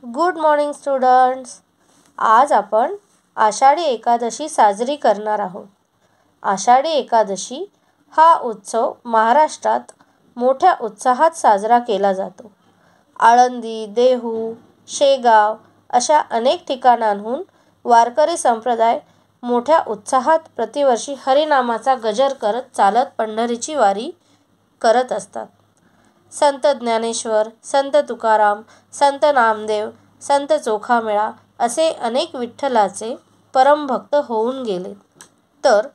Good morning students. आज आपण आषाढी एकादशी साजरी करणार आहोत. आषाढी एकादशी हा उत्सव महाराष्ट्रात मोठ्या उत्साहात साजरा केला जातो. आळंदी, देहू, शेगाव अशा अनेक ठिकाणांहून वारकरी संप्रदाय मोठ्या उत्साहात प्रतिवर्षी हरिनामाचा गजर करत चालत पंढरीची वारी करत असतात. संत ज्ञानेश्वर, संत तुकाराम, संत नामदेव, संत चोखामेळा असे अनेक विठ्ठलाचे परमभक्त होऊन गेले. तर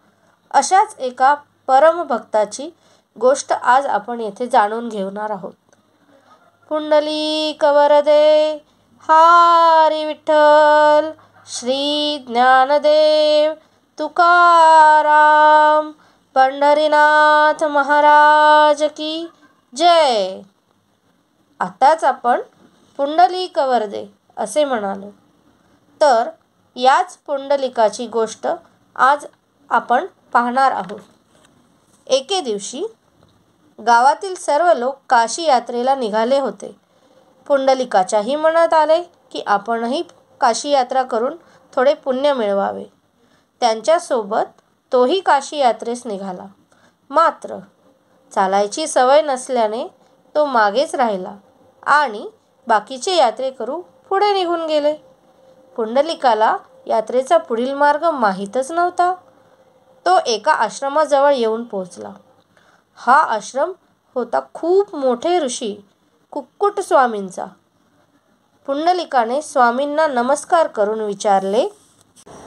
अशाच एका परमभक्ताची गोष्ट आज आपण येथे जाणून घेणार आहोत. पुंडलिक वरदे हरी विठ्ठल, श्री ज्ञानदेव तुकाराम, पंढरीनाथ महाराज की जय. आताच आपण पुंडलिक वरदे असे म्हणालो, तर याच पुंडलिकाची गोष्ट आज आपण पाहणार आहोत. एके दिवशी गावातील सर्व लोक काशी यात्रेला निघाले होते. पुंडलिकाच्याही मनात आले की आपणही काशी यात्रा करून थोडे पुण्य मिळवावे. त्यांच्यासोबत तोही काशी यात्रेस निघाला. मात्र चालायची सवय नसल्याने तो मागेच राहिला आणि बाकीचे यात्रेकरू पुढे निघून गेले. पुंडलिकाला यात्रेचा पुढील मार्ग माहीतच नव्हता. तो एका आश्रमाजवळ येऊन पोहोचला. हा आश्रम होता खूप मोठे ऋषी कुक्कुट स्वामींचा. पुंडलिकाने स्वामींना नमस्कार करून विचारले,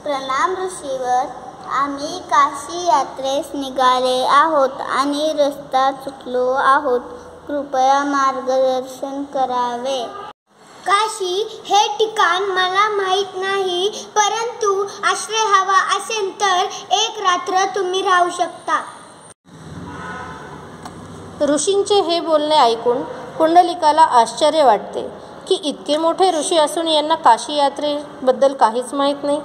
प्रणाम ऋषीवर. आम्ही काशी यात्रेस निघाले आहोत आणि रस्ता चुकलो आहोत. कृपया मार्गदर्शन करावे. काशी हे ठिकाण मला माहीत नाही, परंतु आश्रय हवा असेल तर एक रात्र तुम्ही राहू शकता. ऋषींचे हे बोलणे ऐकून पुंडलिकाला आश्चर्य वाटते की इतके मोठे ऋषी असून यांना काशी यात्रेबद्दल काहीच माहीत नाही.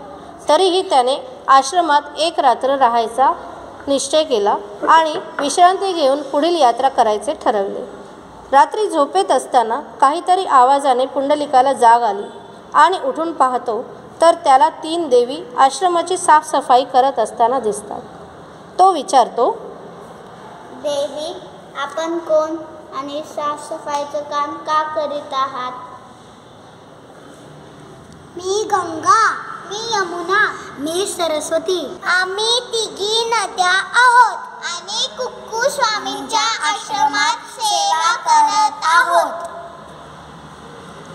तरीही त्याने आश्रमात एक रात्र राहायचा निश्चय केला आणि विश्रांती घेऊन पुढील यात्रा करायचे ठरवले. रात्री झोपेत असताना काहीतरी आवाजाने पुंडलिकाला जाग आली आणि उठून पाहतो तर त्याला 3 देवी आश्रमाची साफसफाई करत असताना दिसतात. तो विचारतो, देवी, आपण कोण आणि साफसफाईचं काम का करीत आहात? मी गंगा, मी यमुना, मी सरस्वती. आम्ही तिघी नद्या आहोत आणि कुक्कू स्वामींच्या आश्रमात सेवा करत आहोत.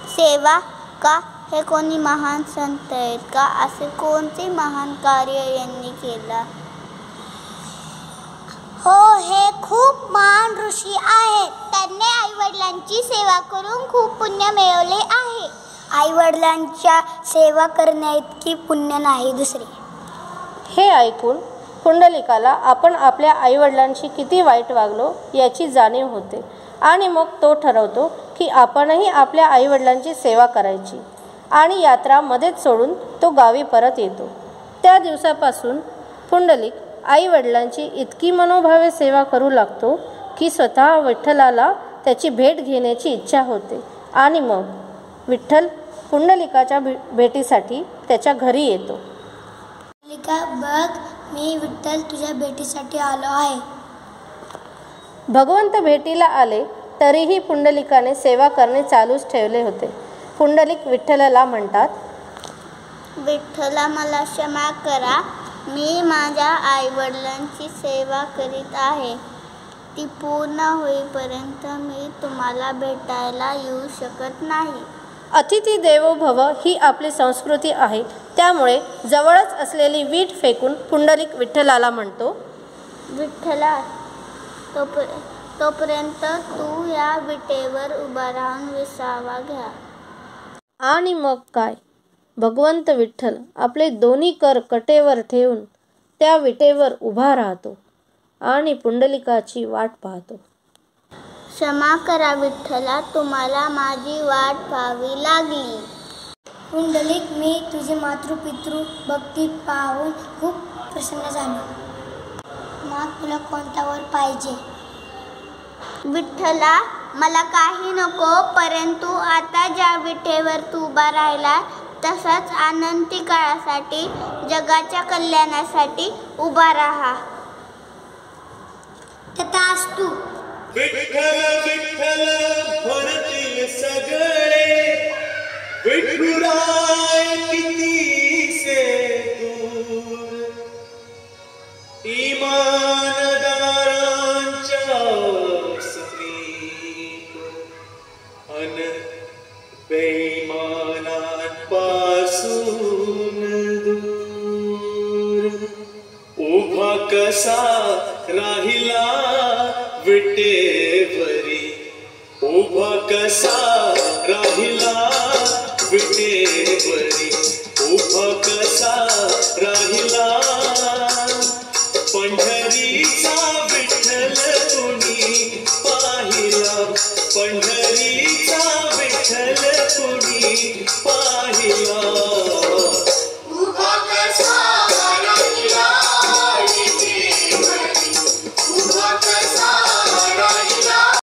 सेवा का? हे कोणी महान संत आहेत का? असे कोणते महान कार्य यांनी केला? हो, हे खूप महान ऋषी आहेत. त्यांनी आईवडिलांची सेवा करून खूप पुण्य मिळवले आहे. आईवडिलांच्या सेवा करण्या इतकी पुण्य नाही दुसरे. हे ऐकून पुंडलिकाला आपण आपल्या आईवडिलांशी किती वाईट वागलो याची जाणीव होते आणि मग तो ठरवतो की आपणही आपल्या आईवडिलांची सेवा करायची आणि यात्रा मध्येच सोडून तो गावी परत येतो. त्या दिवसापासून पुंडलिक आईवडिलांची इतकी मनोभावे सेवा करू लागतो की स्वतः विठ्ठलाला त्याची भेट घेण्याची इच्छा होते आणि मग विठ्ठल पुंडलिकाच्या भेटीसाठी त्याच्या घरी येतो. पुंडलिका, बघ, मी विठ्ठल तुझ्या भेटीसाठी आलो आहे. भगवंत भेटीला आले तरीही पुंडलिकाने सेवा करणे चालूच ठेवले होते. पुंडलिक विठ्ठलाला म्हणतात, विठ्ठला, मला क्षमा करा. मी माझ्या आईवडिलांची सेवा करीत आहे. ती पूर्ण होईपर्यंत मी तुम्हाला भेटायला येऊ शकत नाही. अतिथी देवो भव ही आपली संस्कृती आहे. त्यामुळे जवळच असलेली वीट फेकून पुंडलिक विठ्ठलाला म्हणतो, विठ्ठला, तोपर्यंत तू या विटेवर उभा राहून विसावा घ्या. आणि मग काय, भगवंत विठ्ठल आपले दोन्ही कर कटेवर ठेवून त्या विटेवर उभा राहतो आणि पुंडलिकाची वाट पाहतो. क्षमा करा विठ्ठला, तुम्हाला माझी वाट पाहावी लागली. पुंडलिक, मी तुझे मातृपितृ भक्ती पाहून खूप प्रसन्न झालो. मग तुला कोणता वर पाहिजे? विठ्ठला, मला काही नको, परंतु आता ज्या विटेवर तू उभा राहिला तसाच अनंती काळासाठी जगाच्या कल्याणासाठी उभा राहा. तथास्तु. विठ्ठल विठ्ठल म्हणतील सगळे, विठुराय कितीसे दूर. इमानदारांच्या समीप अन बेईमानांपासून दूर. उभा कसा राहिला विटेवरी, उभा कसा राहिला विटेवरी, उभा कसा राहिला